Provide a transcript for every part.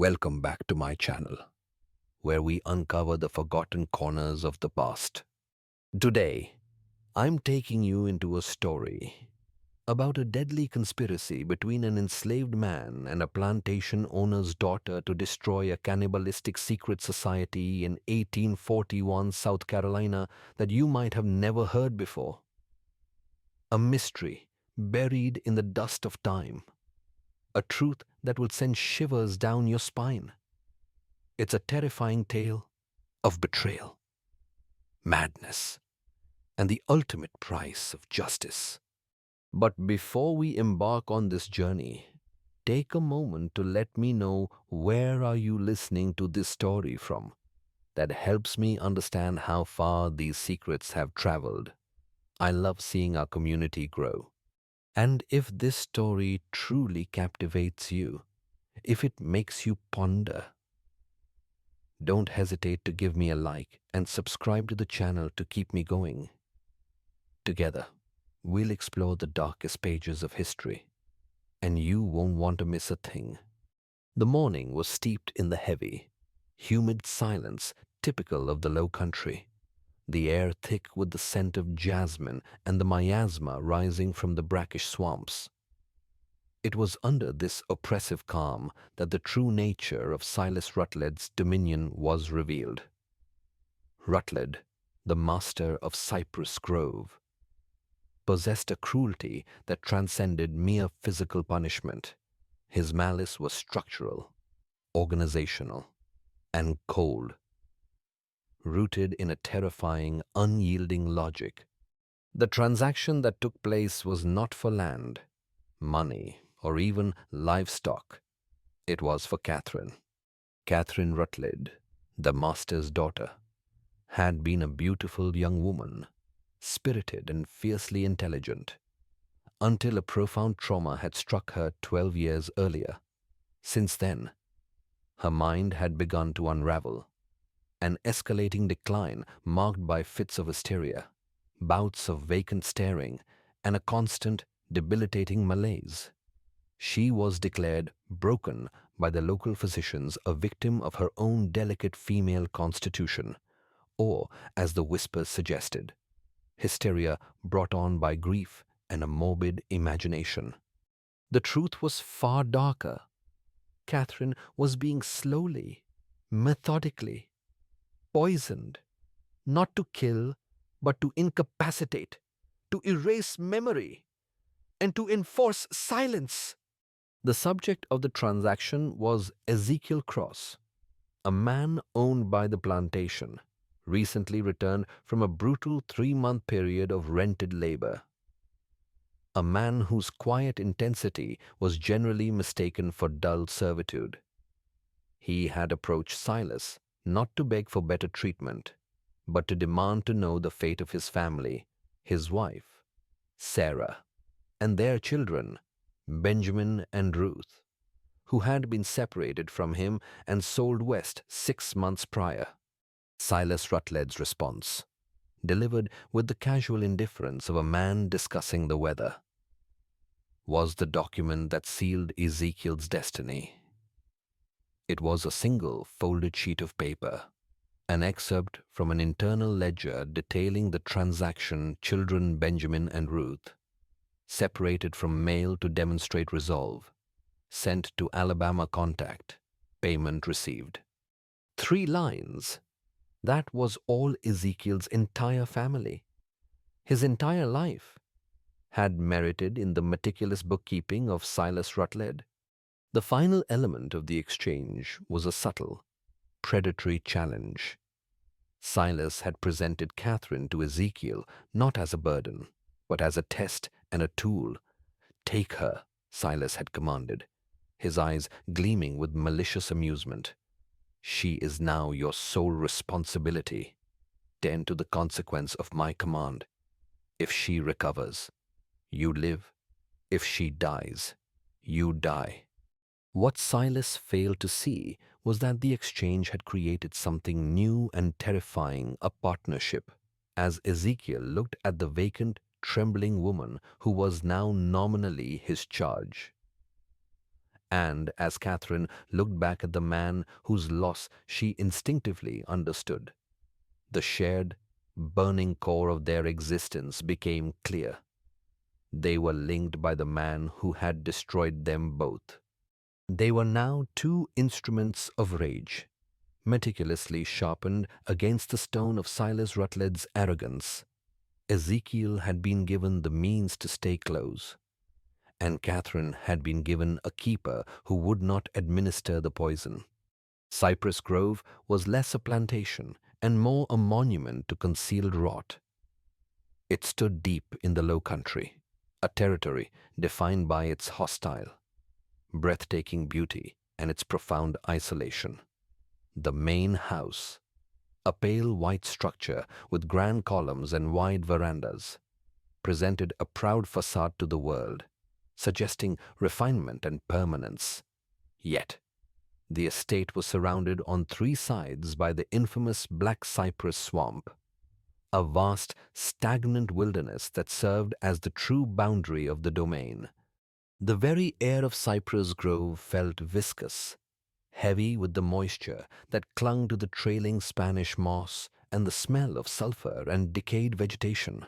Welcome back to my channel, where we uncover the forgotten corners of the past. Today, I'm taking you into a story about a deadly conspiracy between an enslaved man and a plantation owner's daughter to destroy a cannibalistic secret society in 1841 South Carolina that you might have never heard before. A mystery buried in the dust of time. A truth that will send shivers down your spine. It's a terrifying tale of betrayal, madness, and the ultimate price of justice. But before we embark on this journey, take a moment to let me know where are you listening to this story from. That helps me understand how far these secrets have traveled. I love seeing our community grow. And if this story truly captivates you, if it makes you ponder, don't hesitate to give me a like and subscribe to the channel to keep me going. Together, we'll explore the darkest pages of history, and you won't want to miss a thing. The morning was steeped in the heavy, humid silence typical of the Lowcountry, the air thick with the scent of jasmine and the miasma rising from the brackish swamps. It was under this oppressive calm that the true nature of Silas Rutled's dominion was revealed. Rutled, the master of Cypress Grove, possessed a cruelty that transcended mere physical punishment. His malice was structural, organizational, and cold, rooted in a terrifying, unyielding logic. The transaction that took place was not for land, money, or even livestock. It was for Catherine. Catherine Rutled, the master's daughter, had been a beautiful young woman, spirited and fiercely intelligent, until a profound trauma had struck her 12 years earlier. Since then, her mind had begun to unravel, an escalating decline marked by fits of hysteria, bouts of vacant staring, and a constant, debilitating malaise. She was declared broken by the local physicians, a victim of her own delicate female constitution, or, as the whispers suggested, hysteria brought on by grief and a morbid imagination. The truth was far darker. Catherine was being slowly, methodically, poisoned, not to kill, but to incapacitate, to erase memory, and to enforce silence. The subject of the transaction was Ezekiel Cross, a man owned by the plantation, recently returned from a brutal 3-month period of rented labor. A man whose quiet intensity was generally mistaken for dull servitude. He had approached Silas not to beg for better treatment, but to demand to know the fate of his family, his wife, Sarah, and their children, Benjamin and Ruth, who had been separated from him and sold west 6 months prior. Silas Rutled's response, delivered with the casual indifference of a man discussing the weather, was the document that sealed Ezekiel's destiny. It was a single folded sheet of paper, an excerpt from an internal ledger detailing the transaction. Children Benjamin and Ruth, separated from mail to demonstrate resolve, sent to Alabama contact, payment received. 3 lines. That was all Ezekiel's entire family, his entire life, had merited in the meticulous bookkeeping of Silas Rutled. The final element of the exchange was a subtle, predatory challenge. Silas had presented Catherine to Ezekiel not as a burden, but as a test and a tool. "Take her," Silas had commanded, his eyes gleaming with malicious amusement. "She is now your sole responsibility. Tend to the consequence of my command. If she recovers, you live. If she dies, you die." What Silas failed to see was that the exchange had created something new and terrifying, a partnership. As Ezekiel looked at the vacant, trembling woman who was now nominally his charge, And as Catherine looked back at the man whose loss she instinctively understood, the shared, burning core of their existence became clear. They were linked by the man who had destroyed them both. They were now two instruments of rage, meticulously sharpened against the stone of Silas Rutled's arrogance. Ezekiel had been given the means to stay close, and Catherine had been given a keeper who would not administer the poison. Cypress Grove was less a plantation and more a monument to concealed rot. It stood deep in the Lowcountry, a territory defined by its hostile, breathtaking beauty and its profound isolation. The main house, a pale white structure with grand columns and wide verandas, presented a proud facade to the world, suggesting refinement and permanence. Yet, the estate was surrounded on three sides by the infamous Black Cypress Swamp, a vast, stagnant wilderness that served as the true boundary of the domain. The very air of Cypress Grove felt viscous, heavy with the moisture that clung to the trailing Spanish moss and the smell of sulfur and decayed vegetation.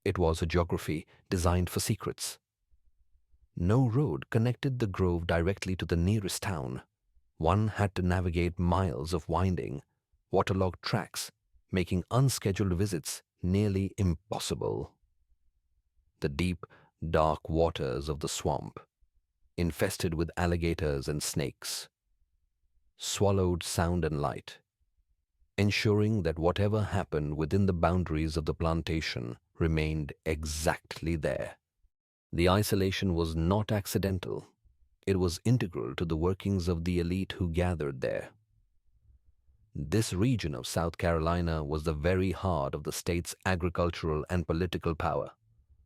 It was a geography designed for secrets. No road connected the grove directly to the nearest town. One had to navigate miles of winding, waterlogged tracks, making unscheduled visits nearly impossible. The deep, dark waters of the swamp, infested with alligators and snakes, swallowed sound and light, ensuring that whatever happened within the boundaries of the plantation remained exactly there. The isolation was not accidental. It was integral to the workings of the elite who gathered there. This region of South Carolina was the very heart of the state's agricultural and political power,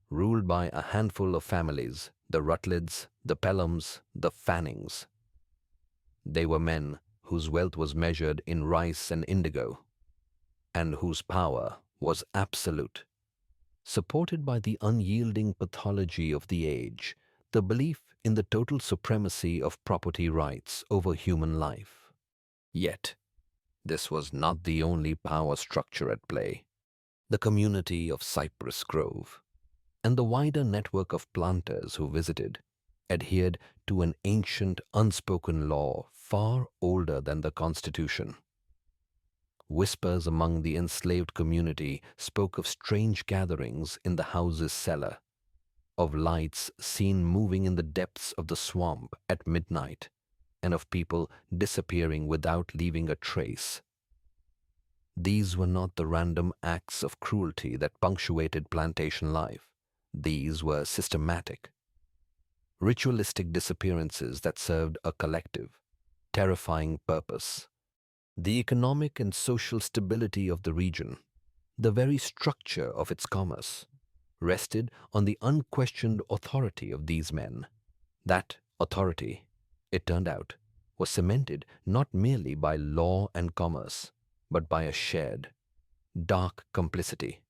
ruled by a handful of families, the Rutleds, the Pelhams, the Fannings. They were men whose wealth was measured in rice and indigo, and whose power was absolute. Supported by the unyielding pathology of the age, the belief in the total supremacy of property rights over human life. Yet, this was not the only power structure at play. The community of Cypress Grove and the wider network of planters who visited adhered to an ancient unspoken law far older than the Constitution. Whispers among the enslaved community spoke of strange gatherings in the house's cellar, of lights seen moving in the depths of the swamp at midnight, and of people disappearing without leaving a trace. These were not the random acts of cruelty that punctuated plantation life. These were systematic, ritualistic disappearances that served a collective, terrifying purpose. The economic and social stability of the region, the very structure of its commerce, rested on the unquestioned authority of these men. That authority, it turned out, was cemented not merely by law and commerce, but by a shared, dark complicity.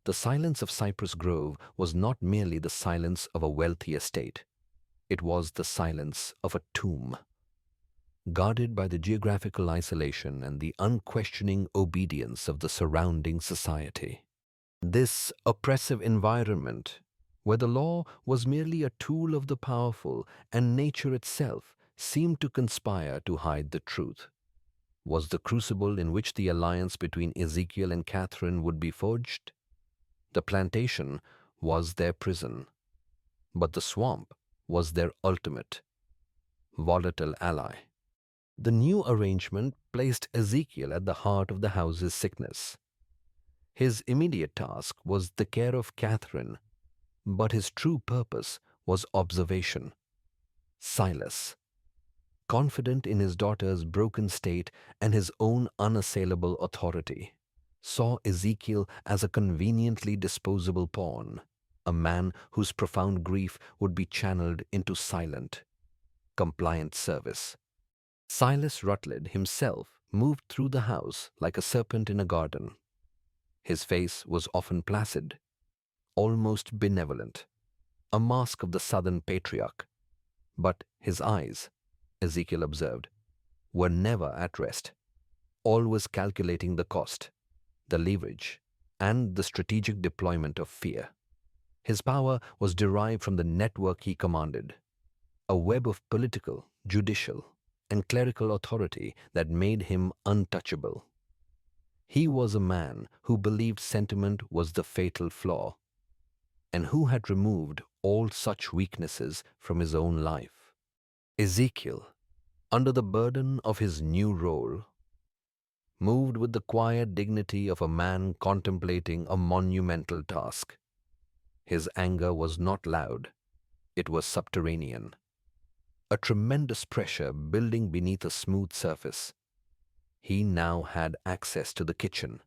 The silence of Cypress Grove was not merely the silence of a wealthy estate. It was the silence of a tomb, guarded by the geographical isolation and the unquestioning obedience of the surrounding society. This oppressive environment, where the law was merely a tool of the powerful and nature itself seemed to conspire to hide the truth, was the crucible in which the alliance between Ezekiel and Catherine would be forged. The plantation was their prison, but the swamp was their ultimate, volatile ally. The new arrangement placed Ezekiel at the heart of the house's sickness. His immediate task was the care of Catherine, but his true purpose was observation. Silas, confident in his daughter's broken state and his own unassailable authority, saw Ezekiel as a conveniently disposable pawn, a man whose profound grief would be channeled into silent, compliant service. Silas Rutled himself moved through the house like a serpent in a garden. His face was often placid, almost benevolent, a mask of the Southern patriarch. But his eyes, Ezekiel observed, were never at rest, always calculating the cost, the leverage, and the strategic deployment of fear. His power was derived from the network he commanded, a web of political, judicial, and clerical authority that made him untouchable. He was a man who believed sentiment was the fatal flaw, and who had removed all such weaknesses from his own life. Ezekiel, under the burden of his new role, moved with the quiet dignity of a man contemplating a monumental task. His anger was not loud, it was subterranean, a tremendous pressure building beneath a smooth surface. He now had access to the kitchen,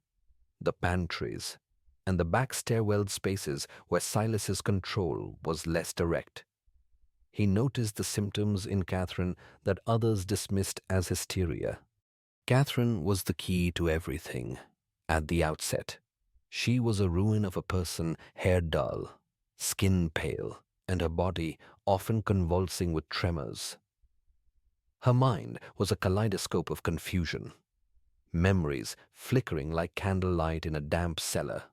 the pantries, and the back stairwell spaces where Silas's control was less direct. He noticed the symptoms in Catherine that others dismissed as hysteria. Catherine was the key to everything. At the outset, she was a ruin of a person, hair dull, skin pale, and her body often convulsing with tremors. Her mind was a kaleidoscope of confusion, memories flickering like candlelight in a damp cellar.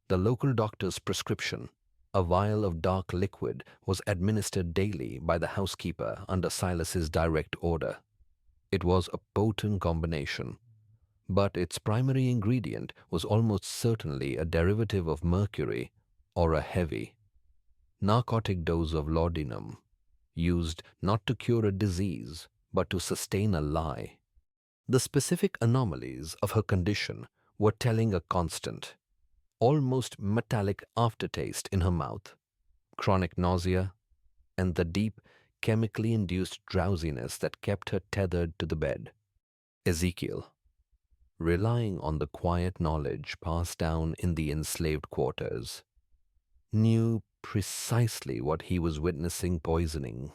The local doctor's prescription, a vial of dark liquid, was administered daily by the housekeeper under Silas's direct order. It was a potent combination, but its primary ingredient was almost certainly a derivative of mercury or a heavy, narcotic dose of laudanum, used not to cure a disease but to sustain a lie. The specific anomalies of her condition were telling a constant, almost metallic aftertaste in her mouth, chronic nausea, and the deep, chemically induced drowsiness that kept her tethered to the bed. Ezekiel, relying on the quiet knowledge passed down in the enslaved quarters, knew precisely what he was witnessing poisoning.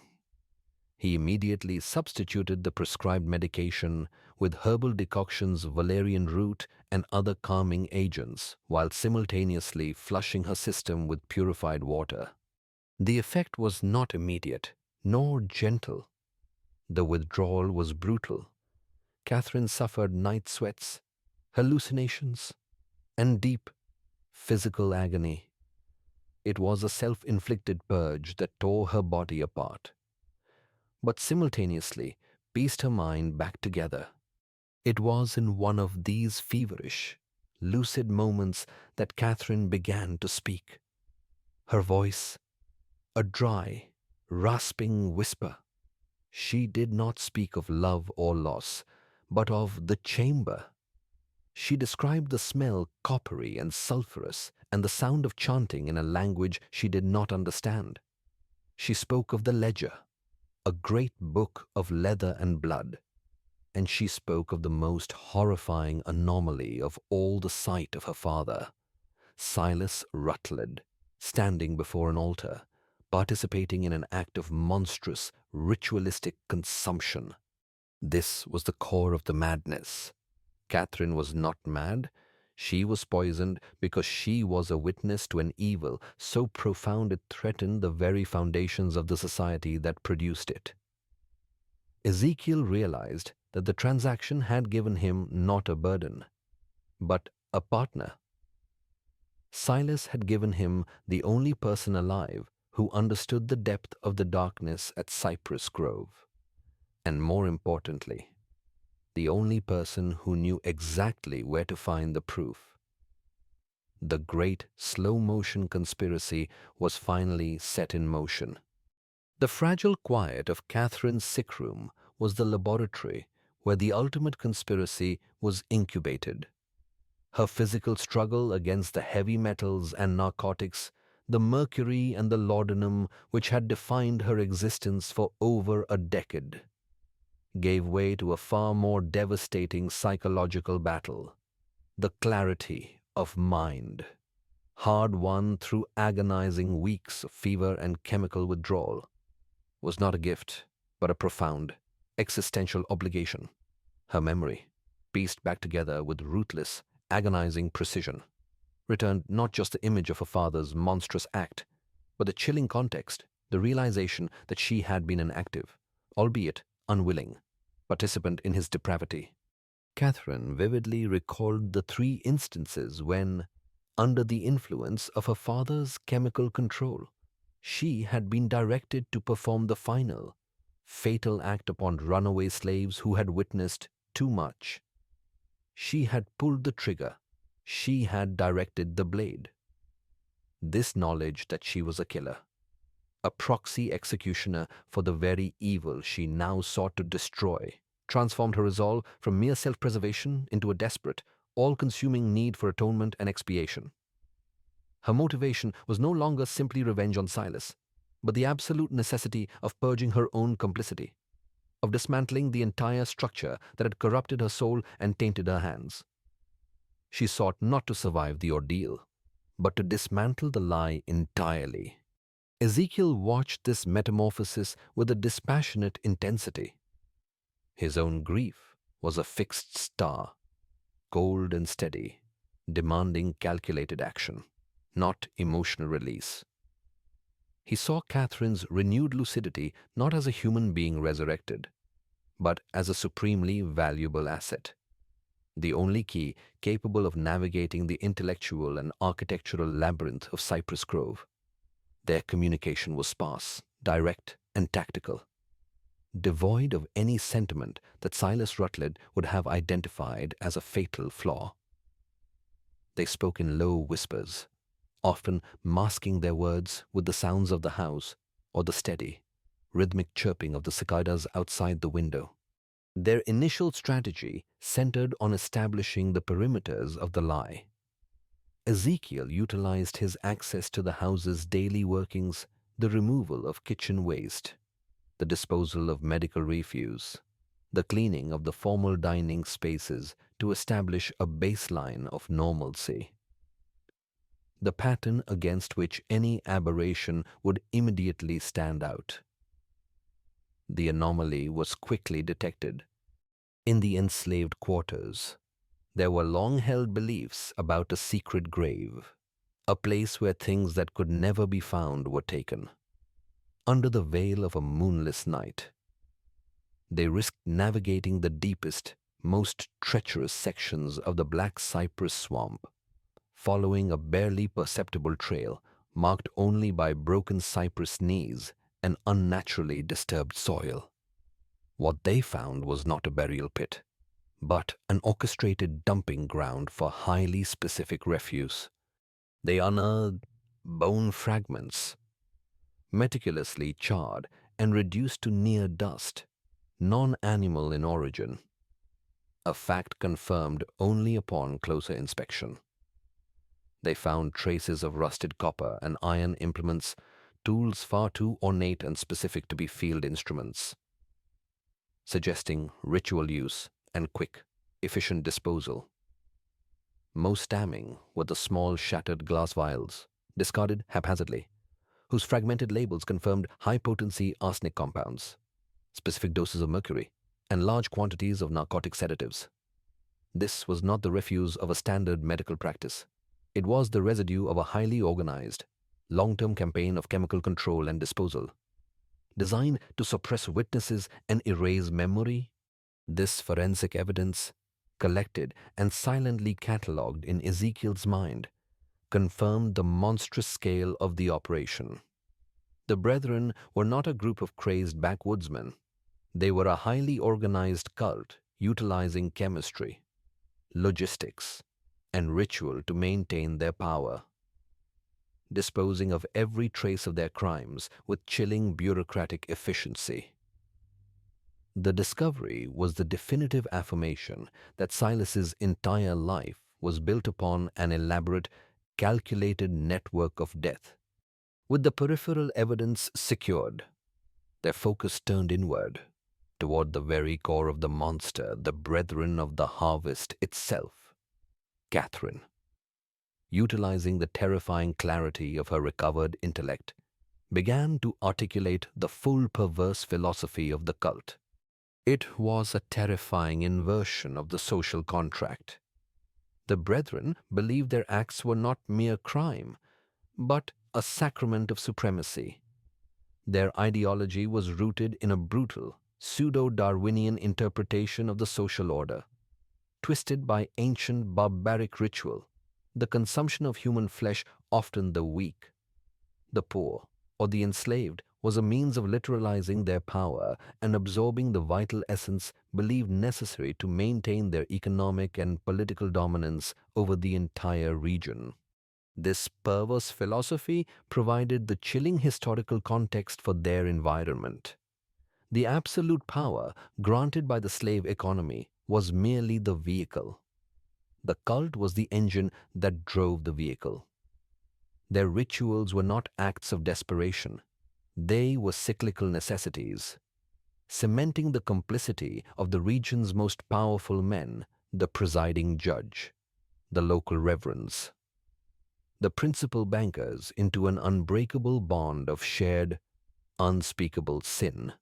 He immediately substituted the prescribed medication with herbal decoctions of valerian root and other calming agents, while simultaneously flushing her system with purified water. The effect was not immediate, nor gentle. The withdrawal was brutal. Catherine suffered night sweats, hallucinations, and deep physical agony. It was a self-inflicted purge that tore her body apart, but simultaneously pieced her mind back together. It was in one of these feverish, lucid moments that Catherine began to speak. Her voice, a dry, rasping whisper. She did not speak of love or loss, but of the chamber. She described the smell coppery and sulphurous, and the sound of chanting in a language she did not understand. She spoke of the ledger, a great book of leather and blood, and she spoke of the most horrifying anomaly of all, the sight of her father, Silas Rutled, standing before an altar, participating in an act of monstrous, ritualistic consumption. This was the core of the madness. Catherine was not mad. She was poisoned because she was a witness to an evil so profound it threatened the very foundations of the society that produced it. Ezekiel realized that the transaction had given him not a burden, but a partner. Silas had given him the only person alive who understood the depth of the darkness at Cypress Grove, and more importantly, the only person who knew exactly where to find the proof. The great slow-motion conspiracy was finally set in motion. The fragile quiet of Catherine's sick room was the laboratory where the ultimate conspiracy was incubated. Her physical struggle against the heavy metals and narcotics, the mercury and the laudanum which had defined her existence for over a decade, gave way to a far more devastating psychological battle, the clarity of mind, hard won through agonizing weeks of fever and chemical withdrawal, was not a gift, but a profound, existential obligation. Her memory, pieced back together with ruthless, agonizing precision, returned not just the image of her father's monstrous act, but the chilling context the realization that she had been an active, albeit unwilling, participant in his depravity. Catherine vividly recalled the 3 instances when, under the influence of her father's chemical control, she had been directed to perform the final, fatal act upon runaway slaves who had witnessed too much. She had pulled the trigger. She had directed the blade. This knowledge that she was a killer, a proxy executioner for the very evil she now sought to destroy, transformed her resolve from mere self-preservation into a desperate, all-consuming need for atonement and expiation. Her motivation was no longer simply revenge on Silas, but the absolute necessity of purging her own complicity, of dismantling the entire structure that had corrupted her soul and tainted her hands. She sought not to survive the ordeal, but to dismantle the lie entirely. Ezekiel watched this metamorphosis with a dispassionate intensity. His own grief was a fixed star, cold and steady, demanding calculated action, not emotional release. He saw Catherine's renewed lucidity not as a human being resurrected, but as a supremely valuable asset, the only key capable of navigating the intellectual and architectural labyrinth of Cypress Grove. Their communication was sparse, direct, and tactical, devoid of any sentiment that Silas Rutled would have identified as a fatal flaw. They spoke in low whispers, often masking their words with the sounds of the house or the steady, rhythmic chirping of the cicadas outside the window. Their initial strategy centered on establishing the perimeters of the lie. Ezekiel utilized his access to the house's daily workings, the removal of kitchen waste, the disposal of medical refuse, the cleaning of the formal dining spaces to establish a baseline of normalcy, the pattern against which any aberration would immediately stand out. The anomaly was quickly detected. In the enslaved quarters, there were long-held beliefs about a secret grave, a place where things that could never be found were taken. Under the veil of a moonless night, they risked navigating the deepest, most treacherous sections of the Black Cypress Swamp, following a barely perceptible trail marked only by broken cypress knees and unnaturally disturbed soil. What they found was not a burial pit, but an orchestrated dumping ground for highly specific refuse. They unearthed bone fragments, meticulously charred and reduced to near dust, non-animal in origin, a fact confirmed only upon closer inspection. They found traces of rusted copper and iron implements, tools far too ornate and specific to be field instruments, suggesting ritual use and quick, efficient disposal. Most damning were the small shattered glass vials, discarded haphazardly, whose fragmented labels confirmed high-potency arsenic compounds, specific doses of mercury, and large quantities of narcotic sedatives. This was not the refuse of a standard medical practice. It was the residue of a highly organized, long-term campaign of chemical control and disposal, designed to suppress witnesses and erase memory. This forensic evidence, collected and silently catalogued in Ezekiel's mind, confirmed the monstrous scale of the operation. The Brethren were not a group of crazed backwoodsmen. They were a highly organized cult utilizing chemistry, logistics, and ritual to maintain their power, disposing of every trace of their crimes with chilling bureaucratic efficiency. The discovery was the definitive affirmation that Silas's entire life was built upon an elaborate, calculated network of death. With the peripheral evidence secured, their focus turned inward, toward the very core of the monster, the Brethren of the Harvest itself, Catherine. Utilizing the terrifying clarity of her recovered intellect, began to articulate the full perverse philosophy of the cult. It was a terrifying inversion of the social contract. The Brethren believed their acts were not mere crime, but a sacrament of supremacy. Their ideology was rooted in a brutal, pseudo-Darwinian interpretation of the social order, twisted by ancient barbaric ritual, the consumption of human flesh, often the weak, the poor, or the enslaved, was a means of literalizing their power and absorbing the vital essence believed necessary to maintain their economic and political dominance over the entire region. This perverse philosophy provided the chilling historical context for their environment. The absolute power granted by the slave economy was merely the vehicle. The cult was the engine that drove the vehicle. Their rituals were not acts of desperation. They were cyclical necessities, cementing the complicity of the region's most powerful men, the presiding judge, the local reverends, the principal bankers, into an unbreakable bond of shared, unspeakable sin.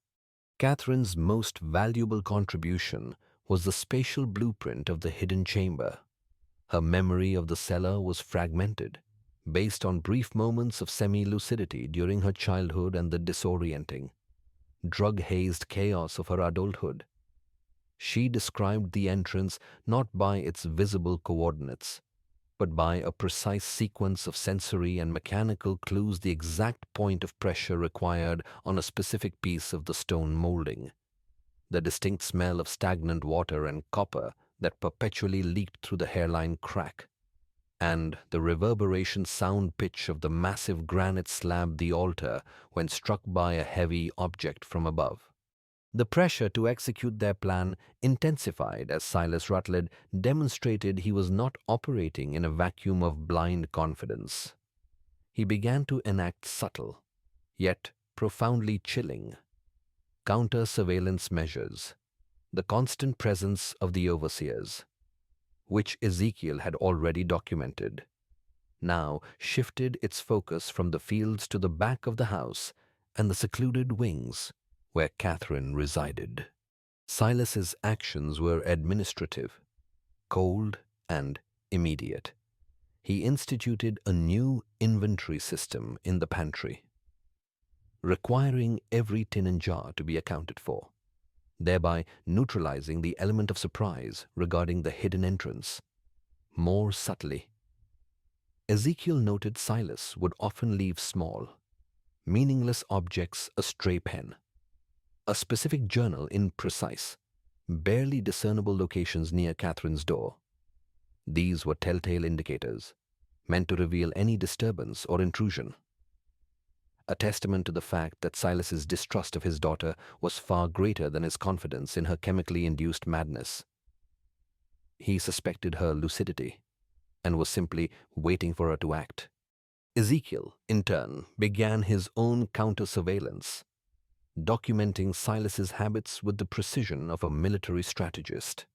Catherine's most valuable contribution was the spatial blueprint of the hidden chamber. Her memory of the cellar was fragmented, based on brief moments of semi-lucidity during her childhood and the disorienting, drug-hazed chaos of her adulthood. She described the entrance not by its visible coordinates, but by a precise sequence of sensory and mechanical clues, the exact point of pressure required on a specific piece of the stone molding, the distinct smell of stagnant water and copper that perpetually leaked through the hairline crack, and the reverberation sound pitch of the massive granite slab, the altar, when struck by a heavy object from above. The pressure to execute their plan intensified as Silas Rutled demonstrated he was not operating in a vacuum of blind confidence. He began to enact subtle, yet profoundly chilling, counter-surveillance measures, the constant presence of the overseers, which Ezekiel had already documented, now shifted its focus from the fields to the back of the house and the secluded wings where Catherine resided. Silas's actions were administrative, cold, and immediate. He instituted a new inventory system in the pantry, requiring every tin and jar to be accounted for, thereby neutralizing the element of surprise regarding the hidden entrance. More subtly, Ezekiel noted Silas would often leave small, meaningless objects, a stray pen, a specific journal in precise, barely discernible locations near Catherine's door. These were telltale indicators, meant to reveal any disturbance or intrusion. A testament to the fact that Silas's distrust of his daughter was far greater than his confidence in her chemically induced madness. He suspected her lucidity and was simply waiting for her to act. Ezekiel, in turn, began his own counter-surveillance, documenting Silas's habits with the precision of a military strategist.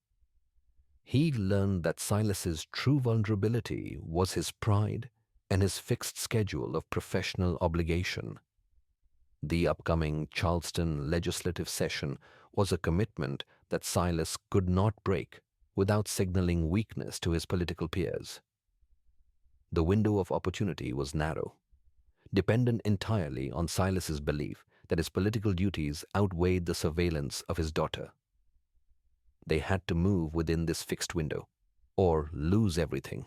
He learned that Silas's true vulnerability was his pride and his fixed schedule of professional obligation. The upcoming Charleston legislative session was a commitment that Silas could not break without signaling weakness to his political peers. The window of opportunity was narrow, dependent entirely on Silas's belief that his political duties outweighed the surveillance of his daughter. They had to move within this fixed window, or lose everything.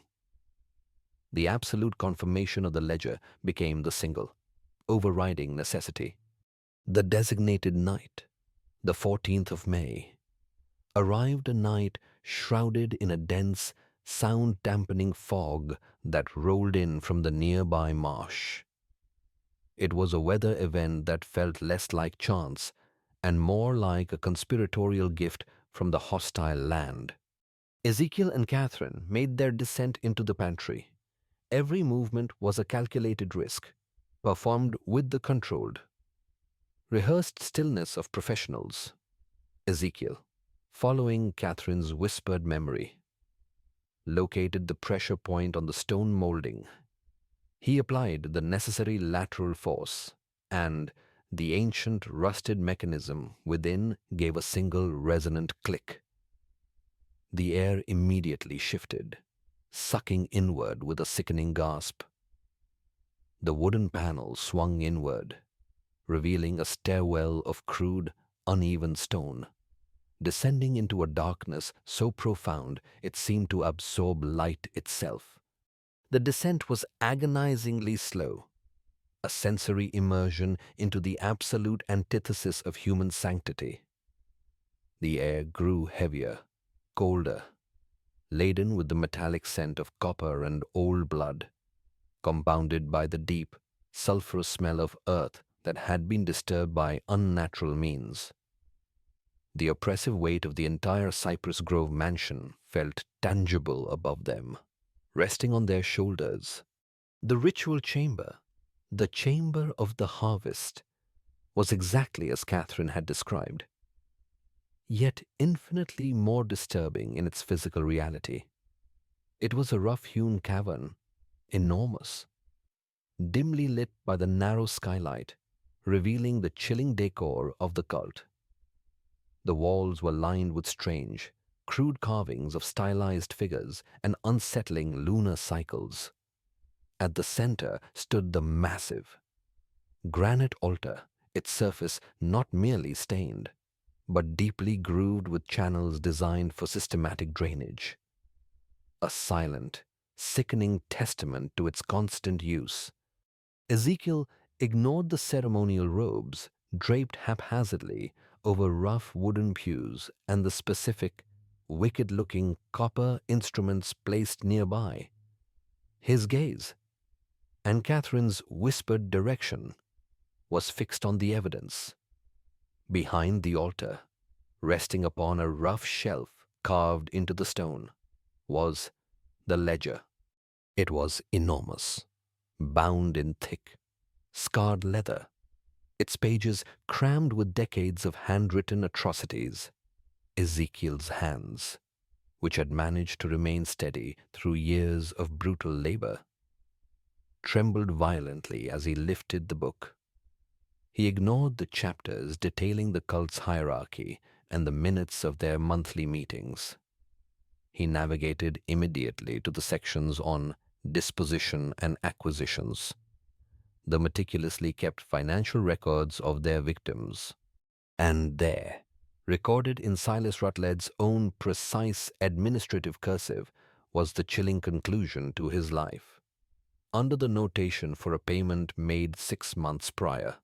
The absolute confirmation of the ledger became the single, overriding necessity. The designated night, the 14th of May, arrived, a night shrouded in a dense, sound-dampening fog that rolled in from the nearby marsh. It was a weather event that felt less like chance and more like a conspiratorial gift from the hostile land. Ezekiel and Catherine made their descent into the pantry. Every movement was a calculated risk, performed with the controlled, rehearsed stillness of professionals. Ezekiel, following Catherine's whispered memory, located the pressure point on the stone molding. He applied the necessary lateral force, and the ancient rusted mechanism within gave a single resonant click. The air immediately shifted, sucking inward with a sickening gasp. The wooden panel swung inward, revealing a stairwell of crude, uneven stone, descending into a darkness so profound it seemed to absorb light itself. The descent was agonizingly slow, a sensory immersion into the absolute antithesis of human sanctity. The air grew heavier, colder, laden with the metallic scent of copper and old blood, compounded by the deep, sulphurous smell of earth that had been disturbed by unnatural means. The oppressive weight of the entire Cypress Grove mansion felt tangible above them, resting on their shoulders. The ritual chamber, the chamber of the harvest, was exactly as Catherine had described, yet infinitely more disturbing in its physical reality. It was a rough-hewn cavern, enormous, dimly lit by the narrow skylight, revealing the chilling decor of the cult. The walls were lined with strange, crude carvings of stylized figures and unsettling lunar cycles. At the center stood the massive granite altar, its surface not merely stained, but deeply grooved with channels designed for systematic drainage. A silent, sickening testament to its constant use. Ezekiel ignored the ceremonial robes draped haphazardly over rough wooden pews and the specific, wicked-looking copper instruments placed nearby. His gaze, and Catherine's whispered direction, was fixed on the evidence. Behind the altar, resting upon a rough shelf carved into the stone, was the ledger. It was enormous, bound in thick, scarred leather, its pages crammed with decades of handwritten atrocities. Ezekiel's hands, which had managed to remain steady through years of brutal labor, trembled violently as he lifted the book. He ignored the chapters detailing the cult's hierarchy and the minutes of their monthly meetings. He navigated immediately to the sections on disposition and acquisitions, the meticulously kept financial records of their victims. And there, recorded in Silas Rutled's own precise administrative cursive, was the chilling conclusion to his life. Under the notation for a payment made 6 months prior,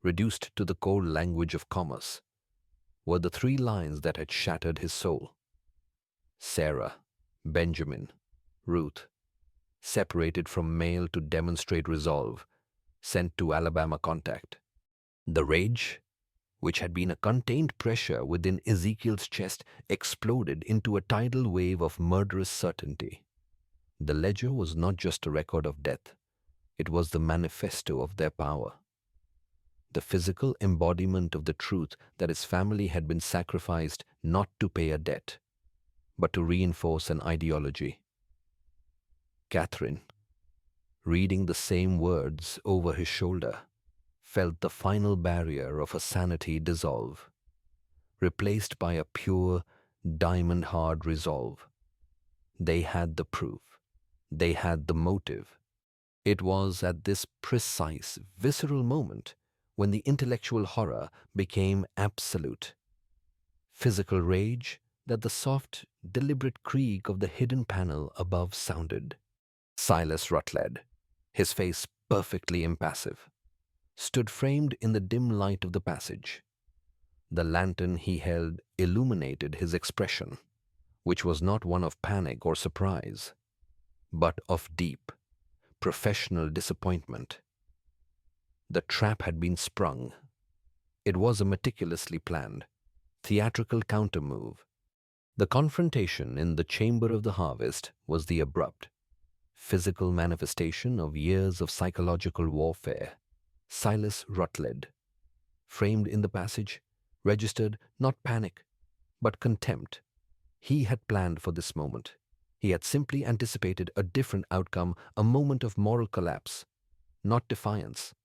reduced to the cold language of commerce, were the 3 lines that had shattered his soul. Sarah, Benjamin, Ruth, separated from mail to demonstrate resolve, sent to Alabama contact. The rage, which had been a contained pressure within Ezekiel's chest, exploded into a tidal wave of murderous certainty. The ledger was not just a record of death, it was the manifesto of their power. The physical embodiment of the truth that his family had been sacrificed not to pay a debt, but to reinforce an ideology. Catherine, reading the same words over his shoulder, felt the final barrier of her sanity dissolve, replaced by a pure, diamond-hard resolve. They had the proof. They had the motive. It was at this precise, visceral moment when the intellectual horror became absolute. Physical rage that the soft, deliberate creak of the hidden panel above sounded. Silas Rutled, his face perfectly impassive, stood framed in the dim light of the passage. The lantern he held illuminated his expression, which was not one of panic or surprise, but of deep, professional disappointment. The trap had been sprung. It was a meticulously planned, theatrical countermove. The confrontation in the chamber of the harvest was the abrupt, physical manifestation of years of psychological warfare. Silas Rutled, framed in the passage, registered not panic, but contempt. He had planned for this moment. He had simply anticipated a different outcome, a moment of moral collapse, not defiance.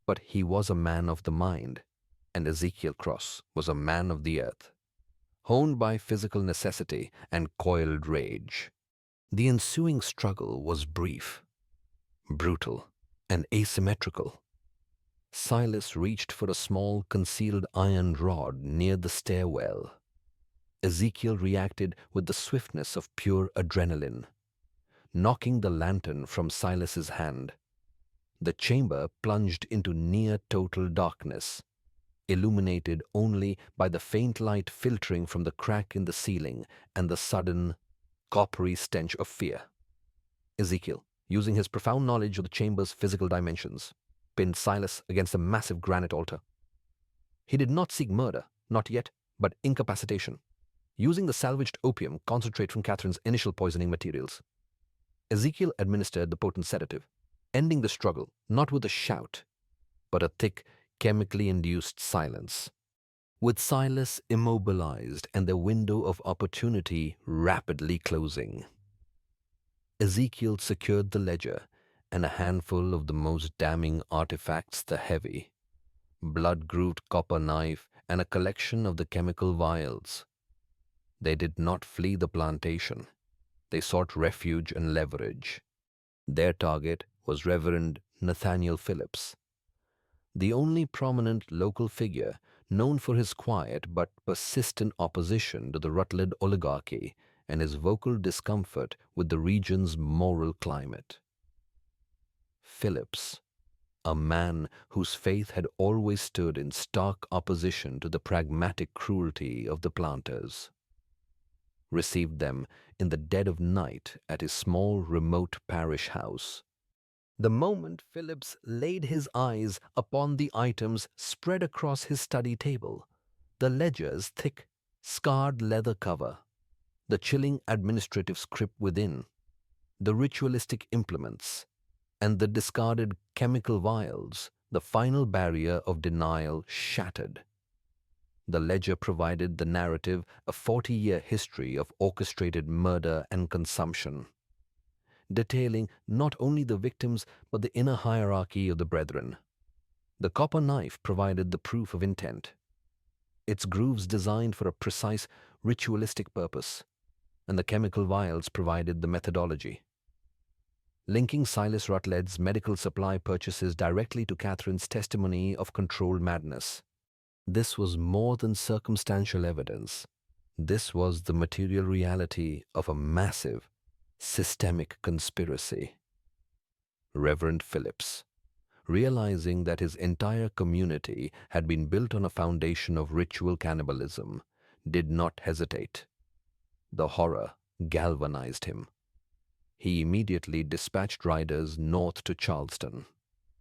But he was a man of the mind, and Ezekiel Cross was a man of the earth, honed by physical necessity and coiled rage. The ensuing struggle was brief, brutal, and asymmetrical. Silas reached for a small concealed iron rod near the stairwell. Ezekiel reacted with the swiftness of pure adrenaline, knocking the lantern from Silas's hand. The chamber plunged into near total darkness, illuminated only by the faint light filtering from the crack in the ceiling and the sudden, coppery stench of fear. Ezekiel, using his profound knowledge of the chamber's physical dimensions, pinned Silas against a massive granite altar. He did not seek murder, not yet, but incapacitation, using the salvaged opium concentrate from Catherine's initial poisoning materials. Ezekiel administered the potent sedative, ending the struggle not with a shout, but a thick, chemically induced silence. With Silas immobilized and the window of opportunity rapidly closing, Ezekiel secured the ledger and a handful of the most damning artifacts, the heavy, blood-grooved copper knife and a collection of the chemical vials. They did not flee the plantation. They sought refuge and leverage. Their target was Reverend Nathaniel Phillips, the only prominent local figure known for his quiet but persistent opposition to the Rutled oligarchy and his vocal discomfort with the region's moral climate. Phillips, a man whose faith had always stood in stark opposition to the pragmatic cruelty of the planters, received them in the dead of night at his small remote parish house. The moment Phillips laid his eyes upon the items spread across his study table, the ledger's thick, scarred leather cover, the chilling administrative script within, the ritualistic implements, and the discarded chemical vials, the final barrier of denial shattered. The ledger provided the narrative, a 40-year history of orchestrated murder and consumption, detailing not only the victims but the inner hierarchy of the brethren. The copper knife provided the proof of intent, its grooves designed for a precise ritualistic purpose, and the chemical vials provided the methodology, linking Silas Rutled's medical supply purchases directly to Catherine's testimony of controlled madness. This was more than circumstantial evidence. This was the material reality of a massive, systemic conspiracy. Reverend Phillips, realizing that his entire community had been built on a foundation of ritual cannibalism, did not hesitate. The horror galvanized him. He immediately dispatched riders north to Charleston,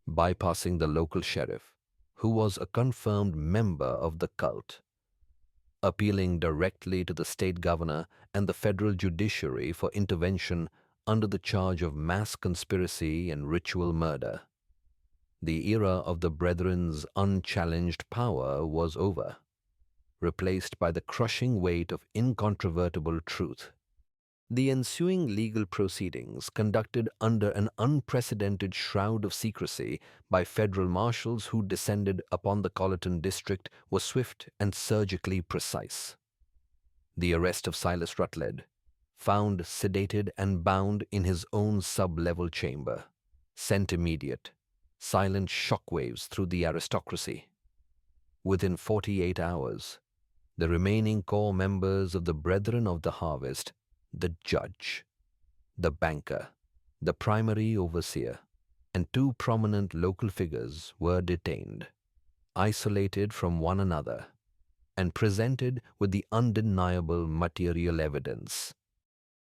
bypassing the local sheriff, who was a confirmed member of the cult, appealing directly to the state governor and the federal judiciary for intervention under the charge of mass conspiracy and ritual murder. The era of the Brethren's unchallenged power was over, replaced by the crushing weight of incontrovertible truth. The ensuing legal proceedings, conducted under an unprecedented shroud of secrecy by federal marshals who descended upon the Colleton district, were swift and surgically precise. The arrest of Silas Rutled, found sedated and bound in his own sub-level chamber, sent immediate, silent shockwaves through the aristocracy. Within 48 hours, the remaining core members of the Brethren of the Harvest, the judge, the banker, the primary overseer, and two prominent local figures were detained, isolated from one another, and presented with the undeniable material evidence.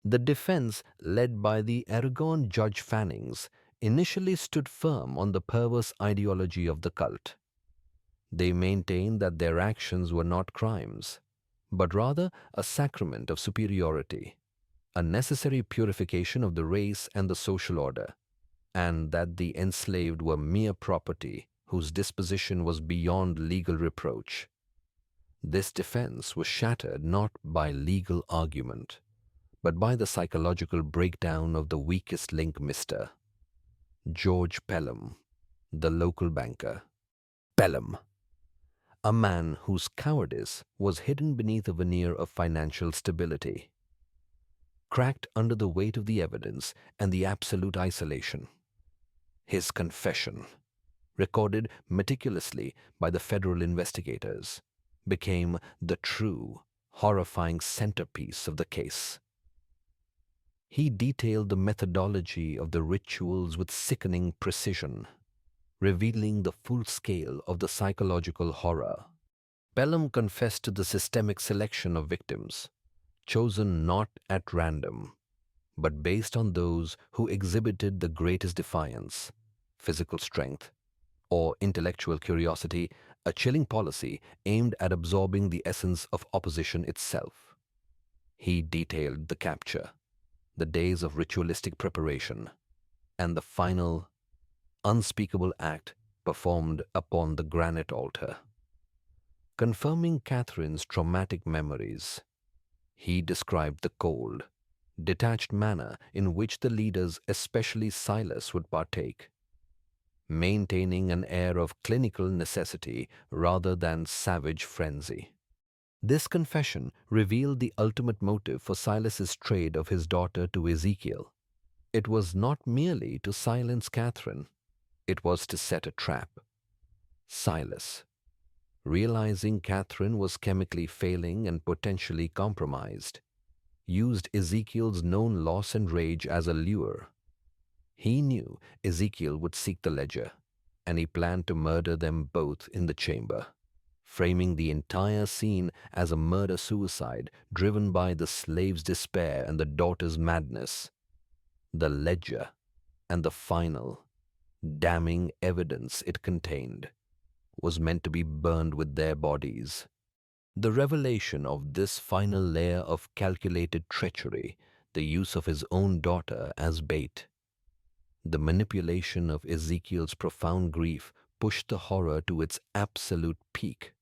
The defense, led by the Aragon Judge Fannings, initially stood firm on the perverse ideology of the cult. They maintained that their actions were not crimes, but rather a sacrament of superiority, a necessary purification of the race and the social order, and that the enslaved were mere property whose disposition was beyond legal reproach. This defense was shattered not by legal argument, but by the psychological breakdown of the weakest link, Mr. George Pelham, the local banker. Pelham, a man whose cowardice was hidden beneath a veneer of financial stability, cracked under the weight of the evidence and the absolute isolation. His confession, recorded meticulously by the federal investigators, became the true, horrifying centerpiece of the case. He detailed the methodology of the rituals with sickening precision, revealing the full scale of the psychological horror. Pelham confessed to the systemic selection of victims, chosen not at random, but based on those who exhibited the greatest defiance, physical strength, or intellectual curiosity, a chilling policy aimed at absorbing the essence of opposition itself. He detailed the capture, the days of ritualistic preparation, and the final, unspeakable act performed upon the granite altar. Confirming Catherine's traumatic memories, he described the cold, detached manner in which the leaders, especially Silas, would partake, maintaining an air of clinical necessity rather than savage frenzy. This confession revealed the ultimate motive for Silas's trade of his daughter to Ezekiel. It was not merely to silence Catherine, it was to set a trap. Silas, realizing Catherine was chemically failing and potentially compromised, used Ezekiel's known loss and rage as a lure. He knew Ezekiel would seek the ledger, and he planned to murder them both in the chamber, framing the entire scene as a murder-suicide driven by the slave's despair and the daughter's madness. The ledger and the final, damning evidence it contained was meant to be burned with their bodies. The revelation of this final layer of calculated treachery, the use of his own daughter as bait, the manipulation of Ezekiel's profound grief pushed the horror to its absolute peak.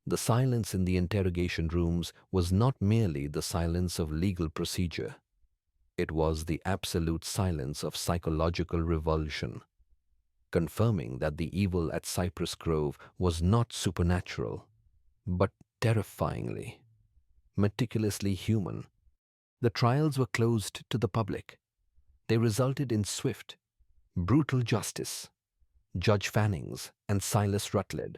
The silence in the interrogation rooms was not merely the silence of legal procedure. It was the absolute silence of psychological revulsion, confirming that the evil at Cypress Grove was not supernatural, but terrifyingly, meticulously human. The trials were closed to the public. They resulted in swift, brutal justice. Judge Fannings and Silas Rutled,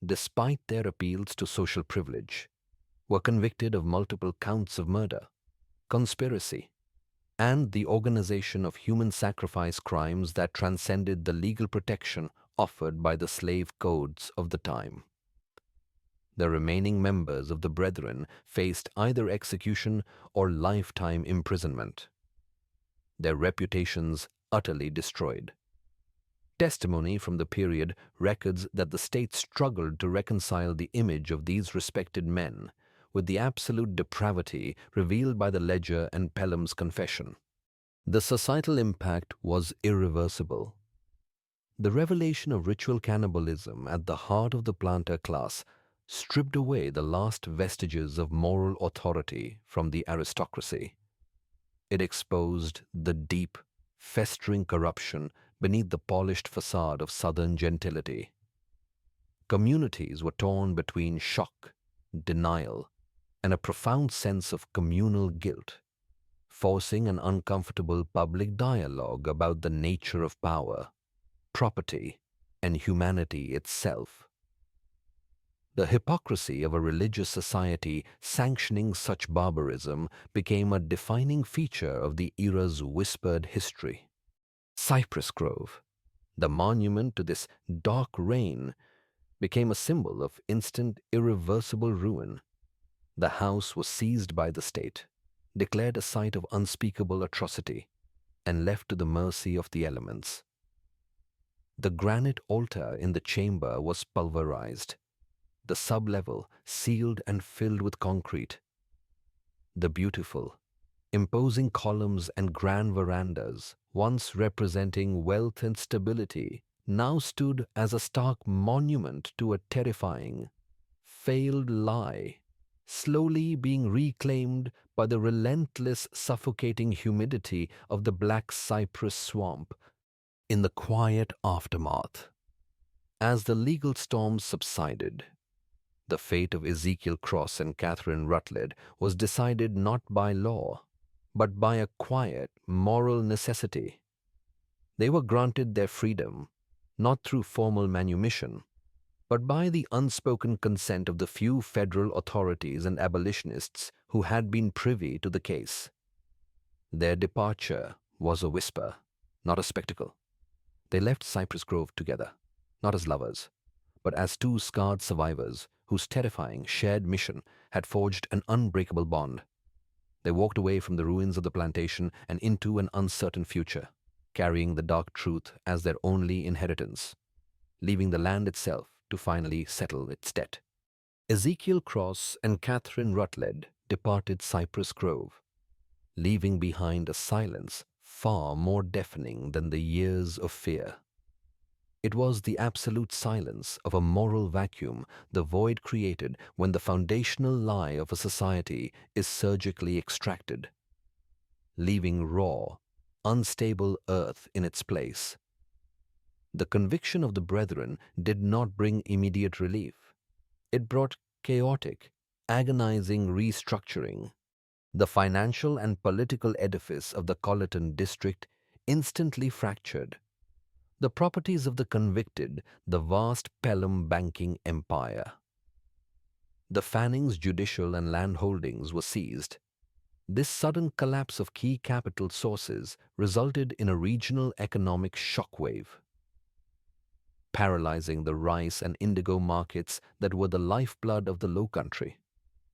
despite their appeals to social privilege, were convicted of multiple counts of murder, conspiracy, and the organization of human sacrifice crimes that transcended the legal protection offered by the slave codes of the time. The remaining members of the Brethren faced either execution or lifetime imprisonment, their reputations utterly destroyed. Testimony from the period records that the state struggled to reconcile the image of these respected men with the absolute depravity revealed by the ledger and Pelham's confession. The societal impact was irreversible. The revelation of ritual cannibalism at the heart of the planter class stripped away the last vestiges of moral authority from the aristocracy. It exposed the deep, festering corruption beneath the polished facade of Southern gentility. Communities were torn between shock, denial, and a profound sense of communal guilt, forcing an uncomfortable public dialogue about the nature of power, property, and humanity itself. The hypocrisy of a religious society sanctioning such barbarism became a defining feature of the era's whispered history. Cypress Grove, the monument to this dark reign, became a symbol of instant, irreversible ruin. The house was seized by the state, declared a site of unspeakable atrocity, and left to the mercy of the elements. The granite altar in the chamber was pulverized, the sublevel sealed and filled with concrete. The beautiful, imposing columns and grand verandas, once representing wealth and stability, now stood as a stark monument to a terrifying, failed lie, slowly being reclaimed by the relentless, suffocating humidity of the black cypress swamp in the quiet aftermath. As the legal storm subsided, the fate of Ezekiel Cross and Catherine Rutled was decided not by law, but by a quiet, moral necessity. They were granted their freedom, not through formal manumission, but by the unspoken consent of the few federal authorities and abolitionists who had been privy to the case. Their departure was a whisper, not a spectacle. They left Cypress Grove together, not as lovers, but as two scarred survivors whose terrifying shared mission had forged an unbreakable bond. They walked away from the ruins of the plantation and into an uncertain future, carrying the dark truth as their only inheritance, leaving the land itself to finally settle its debt. Ezekiel Cross and Catherine Rutled departed Cypress Grove, leaving behind a silence far more deafening than the years of fear. It was the absolute silence of a moral vacuum, the void created when the foundational lie of a society is surgically extracted, leaving raw, unstable earth in its place. The conviction of the brethren did not bring immediate relief. It brought chaotic, agonizing restructuring. The financial and political edifice of the Colleton district instantly fractured. The properties of the convicted, the vast Pelham banking empire. The Fannings' judicial and land holdings were seized. This sudden collapse of key capital sources resulted in a regional economic shockwave, paralyzing the rice and indigo markets that were the lifeblood of the Lowcountry.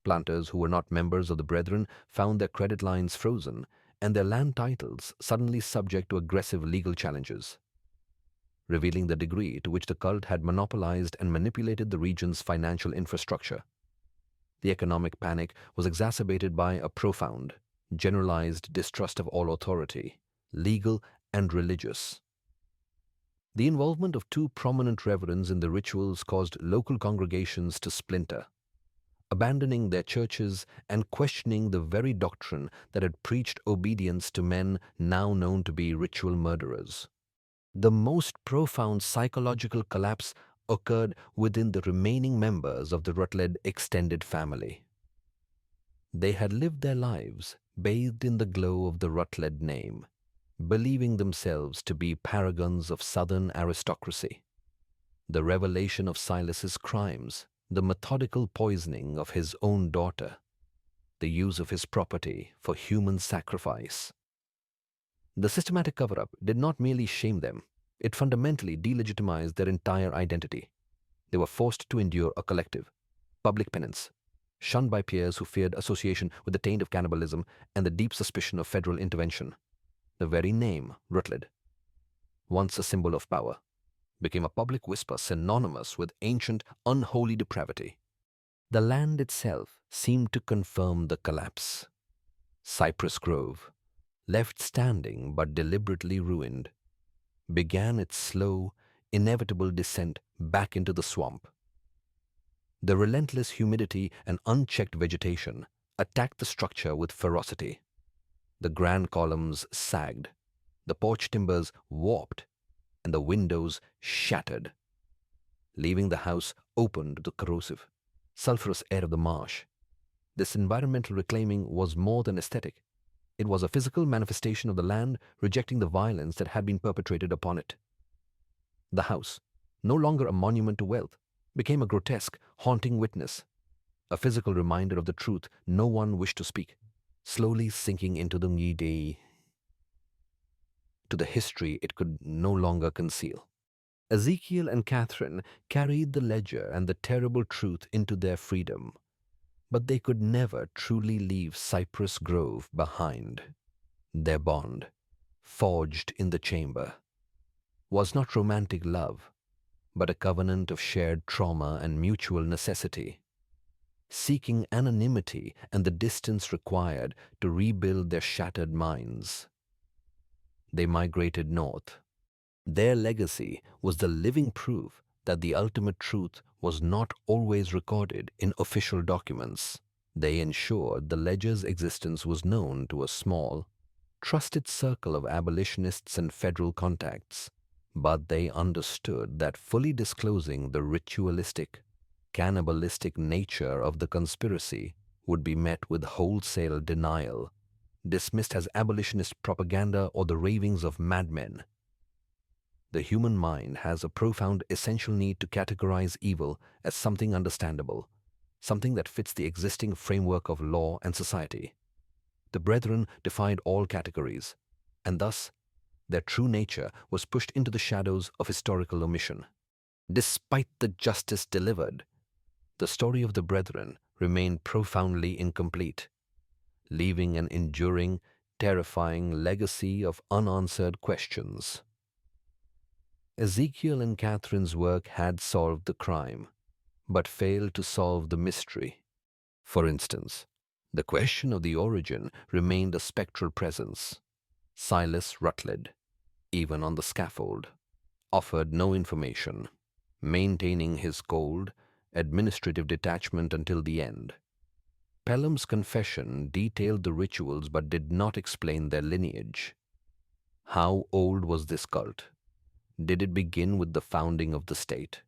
Planters who were not members of the Brethren found their credit lines frozen and their land titles suddenly subject to aggressive legal challenges, revealing the degree to which the cult had monopolized and manipulated the region's financial infrastructure. The economic panic was exacerbated by a profound, generalized distrust of all authority, legal and religious. The involvement of two prominent reverends in the rituals caused local congregations to splinter, abandoning their churches and questioning the very doctrine that had preached obedience to men now known to be ritual murderers. The most profound psychological collapse occurred within the remaining members of the Rutled extended family. They had lived their lives bathed in the glow of the Rutled name, believing themselves to be paragons of Southern aristocracy. The revelation of Silas's crimes, the methodical poisoning of his own daughter, the use of his property for human sacrifice. The systematic cover-up did not merely shame them, it fundamentally delegitimized their entire identity. They were forced to endure a collective, public penance, shunned by peers who feared association with the taint of cannibalism and the deep suspicion of federal intervention. The very name, Rutled, once a symbol of power, became a public whisper synonymous with ancient, unholy depravity. The land itself seemed to confirm the collapse. Cypress Grove, left standing but deliberately ruined, began its slow, inevitable descent back into the swamp. The relentless humidity and unchecked vegetation attacked the structure with ferocity. The grand columns sagged, the porch timbers warped, and the windows shattered, leaving the house open to the corrosive, sulfurous air of the marsh. This environmental reclaiming was more than aesthetic. It was a physical manifestation of the land rejecting the violence that had been perpetrated upon it. The house, no longer a monument to wealth, became a grotesque, haunting witness, a physical reminder of the truth no one wished to speak, slowly sinking into the day, to the history it could no longer conceal. Ezekiel and Catherine carried the ledger and the terrible truth into their freedom, but they could never truly leave Cypress Grove behind. Their bond, forged in the chamber, was not romantic love, but a covenant of shared trauma and mutual necessity, seeking anonymity and the distance required to rebuild their shattered minds. They migrated north. Their legacy was the living proof that the ultimate truth was not always recorded in official documents. They ensured the ledger's existence was known to a small, trusted circle of abolitionists and federal contacts, but they understood that fully disclosing the ritualistic, cannibalistic nature of the conspiracy would be met with wholesale denial, dismissed as abolitionist propaganda or the ravings of madmen. The human mind has a profound essential need to categorize evil as something understandable, something that fits the existing framework of law and society. The brethren defied all categories, and thus their true nature was pushed into the shadows of historical omission. Despite the justice delivered, the story of the brethren remained profoundly incomplete, leaving an enduring, terrifying legacy of unanswered questions. Ezekiel and Catherine's work had solved the crime, but failed to solve the mystery. For instance, the question of the origin remained a spectral presence. Silas Rutled, even on the scaffold, offered no information, maintaining his cold, administrative detachment until the end. Pelham's confession detailed the rituals but did not explain their lineage. How old was this cult? Did it begin with the founding of the state?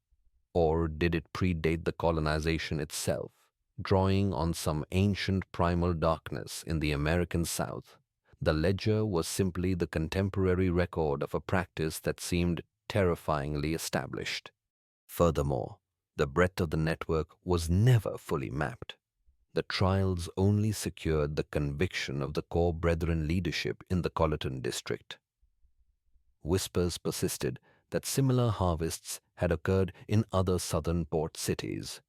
Or did it predate the colonization itself, drawing on some ancient primal darkness in the American South? The ledger was simply the contemporary record of a practice that seemed terrifyingly established. Furthermore, the breadth of the network was never fully mapped. The trials only secured the conviction of the core brethren leadership in the Colleton district. Whispers persisted that similar harvests had occurred in other southern port cities,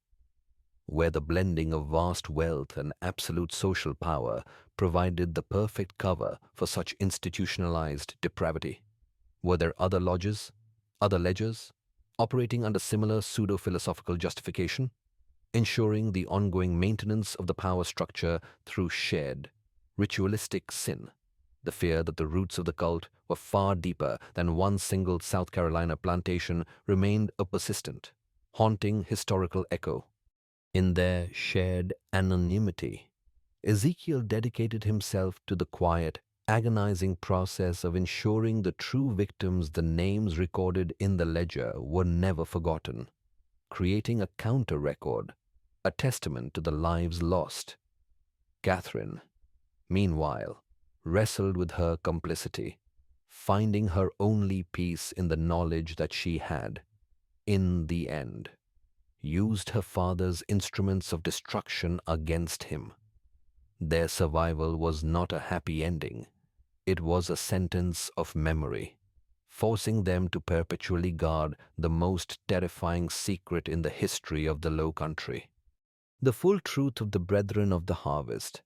where the blending of vast wealth and absolute social power provided the perfect cover for such institutionalized depravity. Were there other lodges, other ledgers, operating under similar pseudo-philosophical justification, ensuring the ongoing maintenance of the power structure through shared, ritualistic sin? The fear that the roots of the cult were far deeper than one single South Carolina plantation remained a persistent, haunting historical echo. In their shared anonymity, Ezekiel dedicated himself to the quiet, agonizing process of ensuring the true victims, the names recorded in the ledger, were never forgotten, creating a counter-record, a testament to the lives lost. Catherine, meanwhile, wrestled with her complicity, finding her only peace in the knowledge that she had, in the end, used her father's instruments of destruction against him. Their survival was not a happy ending. It was a sentence of memory, forcing them to perpetually guard the most terrifying secret in the history of the Lowcountry. The full truth of the Brethren of the Harvest,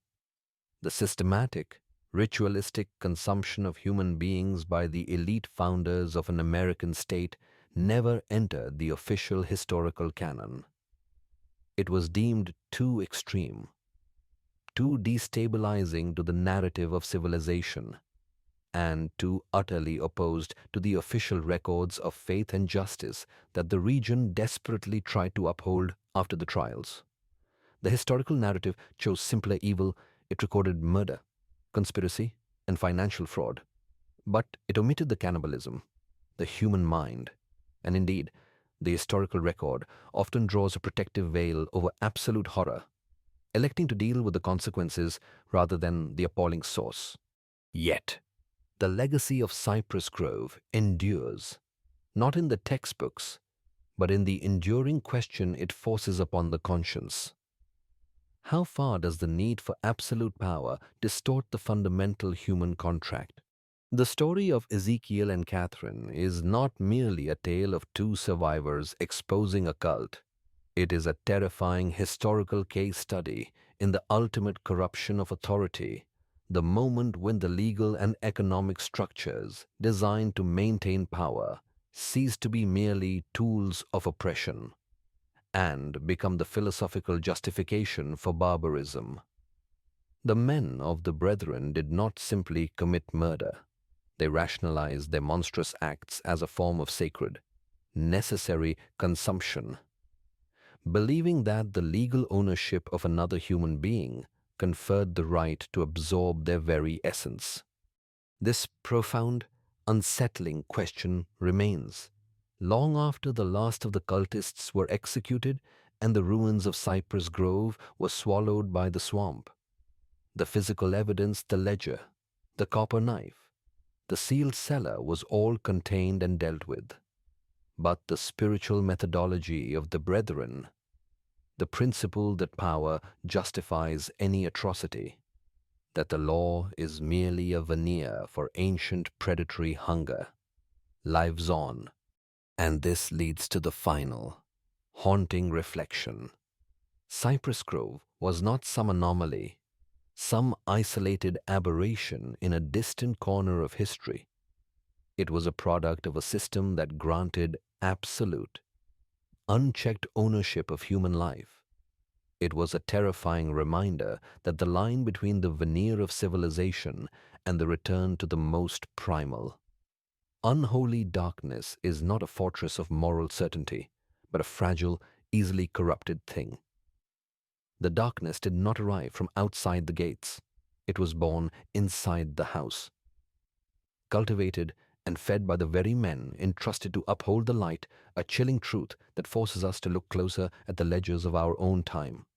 the systematic, ritualistic consumption of human beings by the elite founders of an American state, never entered the official historical canon. It was deemed too extreme, too destabilizing to the narrative of civilization, and too utterly opposed to the official records of faith and justice that the region desperately tried to uphold after the trials. The historical narrative chose simpler evil. It recorded murder, conspiracy, and financial fraud. But it omitted the cannibalism, the human mind, and indeed, the historical record often draws a protective veil over absolute horror, electing to deal with the consequences rather than the appalling source. Yet, the legacy of Cypress Grove endures, not in the textbooks, but in the enduring question it forces upon the conscience. How far does the need for absolute power distort the fundamental human contract? The story of Ezekiel and Catherine is not merely a tale of two survivors exposing a cult. It is a terrifying historical case study in the ultimate corruption of authority, the moment when the legal and economic structures designed to maintain power cease to be merely tools of oppression and become the philosophical justification for barbarism. The men of the Brethren did not simply commit murder. They rationalized their monstrous acts as a form of sacred, necessary consumption, believing that the legal ownership of another human being conferred the right to absorb their very essence. This profound, unsettling question remains long after the last of the cultists were executed and the ruins of Cypress Grove were swallowed by the swamp. The physical evidence, the ledger, the copper knife, The sealed cellar was all contained and dealt with. But the spiritual methodology of the brethren, the principle that power justifies any atrocity, that the law is merely a veneer for ancient predatory hunger, lives on, and this leads to the final, haunting reflection. Cypress Grove was not some anomaly, some isolated aberration in a distant corner of history. It was a product of a system that granted absolute, unchecked ownership of human life. It was a terrifying reminder that the line between the veneer of civilization and the return to the most primal, unholy darkness is not a fortress of moral certainty, but a fragile, easily corrupted thing. The darkness did not arrive from outside the gates. It was born inside the house, cultivated and fed by the very men entrusted to uphold the light, a chilling truth that forces us to look closer at the ledgers of our own time.